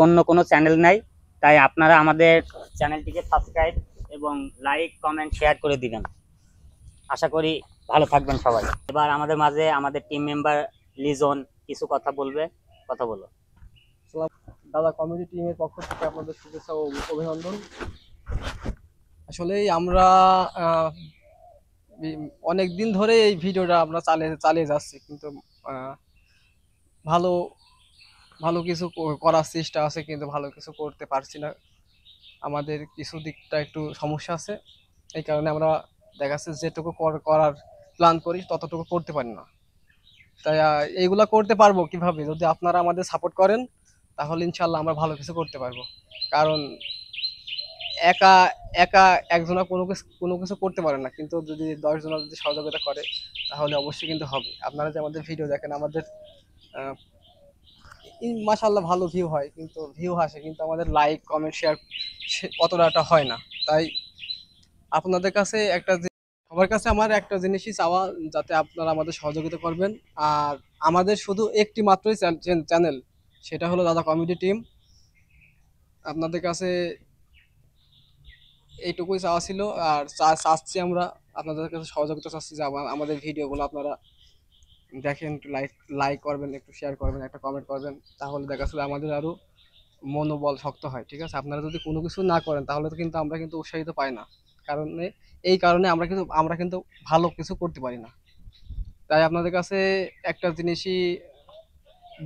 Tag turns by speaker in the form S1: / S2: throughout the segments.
S1: অন্য কোনো চ্যানেল নাই, তাই আপনারা আমাদের চ্যানেলটিকে সাবস্ক্রাইব এবং লাইক কমেন্ট শেয়ার করে দিবেন। আশা করি ভালো থাকবেন সবাই। এবার আমাদের মাঝে আমাদের টিম মেম্বার লিজন কিছু কথা বলবে। কথা বলো।
S2: দাদা কমেডি টিমের পক্ষ থেকে আপনাদের শুভেচ্ছা ও অভিনন্দন। আসলেই আমরা অনেক দিন ধরে এই ভিডিওটা আমরা চালিয়ে যাচ্ছি, কিন্তু ভালো ভালো কিছু করার চেষ্টা আছে, কিন্তু ভালো কিছু করতে পারছি না। আমাদের কিছু দিকটা একটু সমস্যা আছে, এই কারণে আমরা দেখা যাচ্ছে যেটুকু করার প্ল্যান করি ততটুকু করতে পারি না। তাই এইগুলা করতে পারবো কিভাবে, যদি আপনারা আমাদের সাপোর্ট করেন তাহলে ইনশাল্লাহ আমরা ভালো কিছু করতে পারবো। কারণ একা একা একজনা কোনো কিছু করতে পারে না, কিন্তু যদি 10 জনা যদি সহযোগিতা করে তাহলে অবশ্যই কিন্তু হবে। আপনারা যে আমাদের ভিডিও দেখেন, আমাদের মাশাআল্লাহ ভালো ভিউ হয়, কিন্তু ভিউ আসে, কিন্তু আমাদের লাইক কমেন্ট শেয়ার অতটা হয় না। তাই আপনাদের কাছে সবার কাছে আমার একটা জিনিসই চাওয়া, যাতে আপনারা আমাদের সহযোগিতা করবেন। আর আমাদের শুধু একটি মাত্রই চ্যানেল, সেটা হলো দাদা কমেডি টিম। আপনাদের কাছে এইটুকুই চাওয়া ছিল। আর চাচ্ছি আমরা আপনাদের কাছে সহযোগিতা চাচ্ছি যে আমাদের ভিডিওগুলো আপনারা দেখেন, একটু লাইক করবেন, একটু শেয়ার করবেন, একটা কমেন্ট করবেন, তাহলে দেখা যাচ্ছে আমাদের আরো মনোবল শক্ত হয়। ঠিক আছে, আপনারা যদি কোনো কিছু না করেন তাহলে তো কিন্তু আমরা কিন্তু উৎসাহিত পাই না। কারণে এই কারণে আমরা কিন্তু ভালো কিছু করতে পারি না। তাই আপনাদের কাছে একটা জিনিসই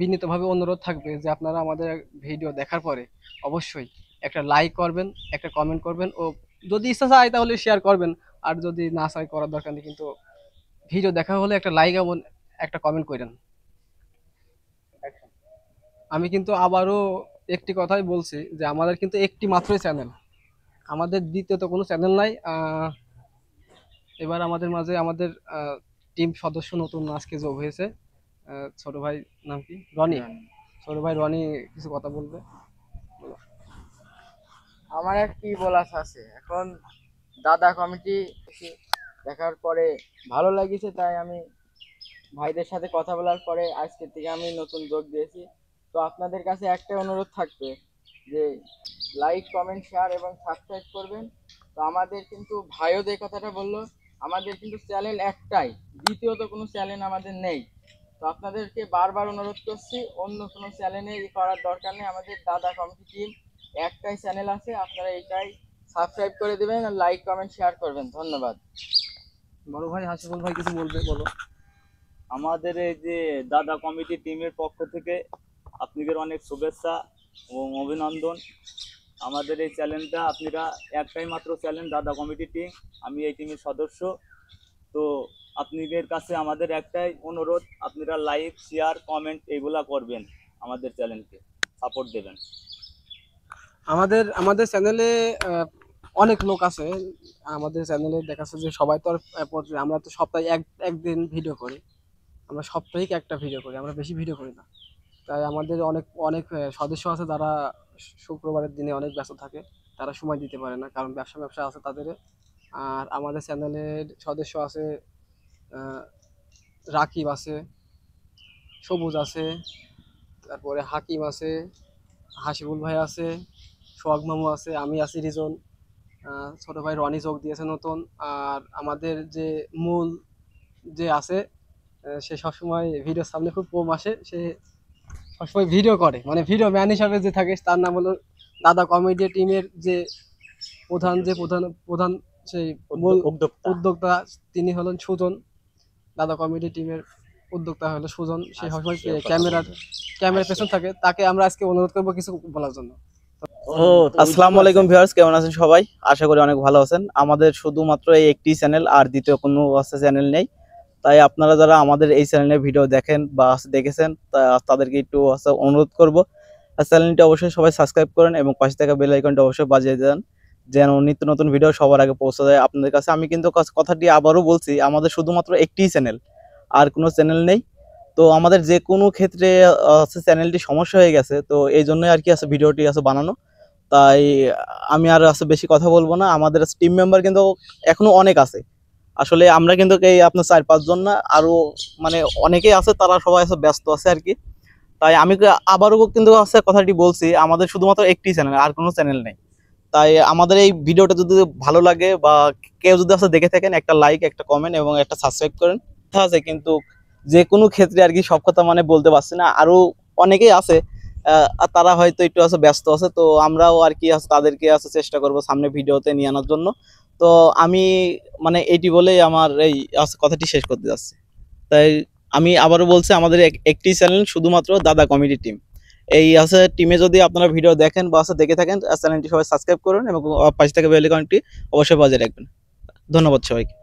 S2: বিনীতভাবে অনুরোধ থাকবে যে আপনারা আমাদের ভিডিও দেখার পরে অবশ্যই একটা লাইক করবেন, একটা কমেন্ট করবেন, ও যদি ইচ্ছা চায় তাহলে শেয়ার করবেন। আর যদি না চায় করার দরকার নেই, কিন্তু ভিডিও দেখা হলে একটা লাইক এবং একটা কমেন্ট করেন। আমি কিন্তু আবারও একটি কথাই বলছি যে আমাদের কিন্তু একটি মাত্রই চ্যানেল, আমাদের দ্বিতীয়ত কোনো চ্যানেল নাই। এবার আমাদের মাঝে আমাদের টিম সদস্য নতুন আজকে যোগ হয়েছে। ছোট ভাই নাম কি? রনি। ছোট ভাই রনি কিছু কথা বলবে।
S3: আমার আর কি বলার আছে এখন, দাদা কমিটি দেখার পরে ভালো লাগিছে, তাই আমি ভাইদের সাথে কথা বলার পরে আজকে থেকে আমি নতুন যোগ দিয়েছি। তো আপনাদের কাছে একটাই অনুরোধ থাকবে যে লাইক কমেন্ট শেয়ার এবং সাবস্ক্রাইব করবেন। তো আমাদের কিন্তু ভাইও যে কথাটা বললো, আমাদের কিন্তু চ্যানেল একটাই, দ্বিতীয়ত কোনো চ্যানেল আমাদের নেই। তো আপনাদেরকে বারবার অনুরোধ করছি, অন্য কোনো চ্যানেলে করার দরকার নেই। আমাদের দাদা কমিটি টিম একটাই চ্যানেল আছে, আপনারা এইটাই সাবস্ক্রাইব করে দেবেন আর লাইক কমেন্ট শেয়ার করবেন। ধন্যবাদ।
S2: বড় ভাই হাসিবুল ভাই কিছু বলবে, বলো।
S4: আমাদের এই যে দাদা কমিটি টিমের পক্ষ থেকে আপনাদের অনেক শুভেচ্ছা এবং অভিনন্দন। আমাদের এই চ্যানেলটা আপনারা একটাই মাত্র চ্যানেল দাদা কমিটি টিম, আমি এই টিমের সদস্য। তো আপনাদের কাছে আমাদের একটাই অনুরোধ, আপনারা লাইক শেয়ার কমেন্ট এগুলা করবেন, আমাদের চ্যানেলকে সাপোর্ট দেবেন।
S2: আমাদের আমাদের চ্যানেলে অনেক লোক আছে। আমাদের চ্যানেলে দেখা যাচ্ছে যে সবাই তো আর আমরা তো সপ্তাহে একদিন ভিডিও করি, আমরা সাপ্তাহিক একটা ভিডিও করি, আমরা বেশি ভিডিও করি না। তাই আমাদের অনেক অনেক সদস্য আছে যারা শুক্রবারের দিনে অনেক ব্যস্ত থাকে, তারা সময় দিতে পারে না, কারণ ব্যবসা আছে তাদের। আর আমাদের চ্যানেলের সদস্য আছে রাকিব আছে, সবুজ আছে, তারপরে হাকিম আছে, হাসিবুল ভাই আছে, সোহাগ মামু আছে, আমি আছি রিজন, ছোট ভাই রনি যোগ দিয়েছে নতুন। আর আমাদের যে মূল যে আছে, সে সবসময় ভিডিওর সামনে খুব কম আসে, সে সবসময় ভিডিও করে, মানে ভিডিও ম্যান হিসাবে যে থাকে, তার নাম হলো দাদা কমেডি টিমের যে প্রধান সেই মূল উদ্যোক্তা, তিনি হলেন সুজন। দাদা কমেডি টিমের উদ্যোক্তা হলো সুজন, সে সবসময় ক্যামেরার পেছন থাকে। তাকে আমরা আজকে অনুরোধ করবো কিছু বলার জন্য।
S5: আসসালামু আলাইকুম ভিউয়ার্স, কেমন আছেন সবাই? আশা করি অনেক ভালো আছেন। আমাদের শুধুমাত্র এই একটি চ্যানেল, আর দ্বিতীয় কোনো চ্যানেল নেই। তাই আপনারা যারা আমাদের এই চ্যানেলে ভিডিও দেখেন বা দেখেছেন, তাদেরকে একটু অনুরোধ করব, চ্যানেলটি অবশ্যই সবাই সাবস্ক্রাইব করেন এবং পাশে থাকা বেল আইকনটা অবশ্যই বাজিয়ে দেন, যেন নিত্য নতুন ভিডিও সবার আগে পৌঁছে যায় আপনাদের কাছে। আমি কিন্তু কথাটি আবারও বলছি, আমাদের শুধুমাত্র একটি চ্যানেল, আর কোনো চ্যানেল নেই। তো আমাদের যে কোনো ক্ষেত্রে চ্যানেলটি সমস্যা হয়ে গেছে, তো এই জন্যই আর কি ভিডিওটি বানানো। তাই আমি আর বেশি কথা বলবো না। আমাদের টিম মেম্বার কিন্তু এখনো অনেক আছে। আসলে আমরা কিন্তু এই আপনার 4-5 জন না, আরো মানে অনেকেই আছে, তারা সবাই ব্যস্ত আছে আর কি। তাই আমি আবারও কিন্তু আছে কথাটি বলছি, আমাদের শুধুমাত্র একটি চ্যানেল, আর কোনো চ্যানেল নেই। তাই আমাদের এই ভিডিওটা যদি ভালো লাগে বা কেউ যদি আছে দেখে থাকেন, একটা লাইক, একটা কমেন্ট এবং একটা সাবস্ক্রাইব করেন। কথা আছে কিন্তু যে কোনো ক্ষেত্রে আর কি সব কথা মানে বলতে পারছি না, আরো অনেকেই আছে আর তারা হয়তো একটু আছে ব্যস্ত আছে, তো আমরাও আর কি আছে তাদেরকে আছে চেষ্টা করব সামনে ভিডিওতে নিয়ে আনার জন্য। তো আমি মানে এইটি বলেই আমার এই কথাটি শেষ করতে যাচ্ছি। তাই আমি আবারও বলছি, আমাদের একটি চ্যানেল শুধুমাত্র দাদা কমেডি টিম। এই আছে টিমে যদি আপনারা ভিডিও দেখেন বা আছে দেখে থাকেন, চ্যানেলটি সবাই সাবস্ক্রাইব করুন এবং পাশে থাকা বেল আইকনটি অবশ্যই বাজিয়ে রাখবেন। ধন্যবাদ সবাইকে।